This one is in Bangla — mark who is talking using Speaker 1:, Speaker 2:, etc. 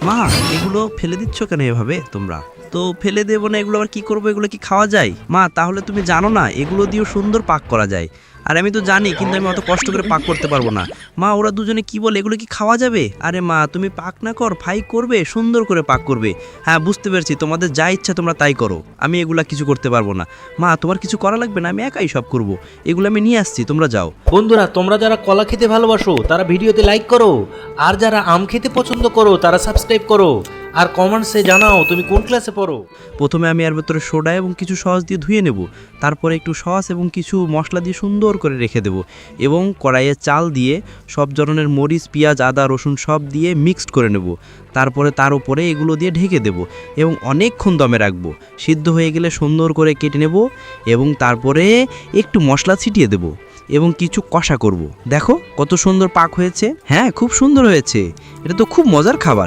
Speaker 1: মা, এগুলো ফেলে দিচ্ছ কেন এভাবে তোমরা? তো ফেলে দেবো না, এগুলো আবার কি করবো? এগুলো কি খাওয়া যায়? মা, তাহলে তুমি জানো না এগুলো দিয়েও সুন্দর পাক করা যায়। আর আমি তো জানি, কিন্তু আমি অত কষ্ট করে পাক করতে পারবো না। মা, ওরা দুজনে কি বলে, এগুলো কি খাওয়া যাবে? আরে মা, তুমি পাক না কর, ফ্রাই করবে, সুন্দর করে পাক করবে। হ্যাঁ, বুঝতে পেরেছি, তোমাদের যা ইচ্ছা তোমরা তাই করো, আমি এগুলা কিছু করতে পারবো না। মা, তোমার কিছু করা লাগবে না, আমি একাই সব করব। এগুলো আমি নিয়ে আসছি, তোমরা যাও।
Speaker 2: বন্ধুরা, তোমরা যারা কলা খেতে ভালোবাসো তারা ভিডিওতে লাইক করো, আর যারা আম খেতে পছন্দ করো তারা সাবস্ক্রাইব করো, আর কমেন্টসে জানাও তুমি কোন ক্লাসে পড়ো।
Speaker 1: প্রথমে আমি এর ভেতরে সোডা এবং কিছু সস দিয়ে ধুয়ে নেব। তারপরে একটু সস এবং কিছু মশলা দিয়ে সুন্দর করে রেখে দেব, এবং কড়াইয়ে চাল দিয়ে সব ধরনের মরিচ, পেঁয়াজ, আদা, রসুন সব দিয়ে মিক্সড করে নেব। তারপরে তার উপরে এগুলো দিয়ে ঢেকে দেব এবং অনেকক্ষণ দমে রাখবো। সিদ্ধ হয়ে গেলে সুন্দর করে কেটে নেব এবং তারপরে একটু মশলা ছিটিয়ে দেব এবং কিছু কষা করব। দেখো কত সুন্দর পাক হয়েছে। হ্যাঁ, খুব সুন্দর হয়েছে, এটা তো খুব মজার খাবার।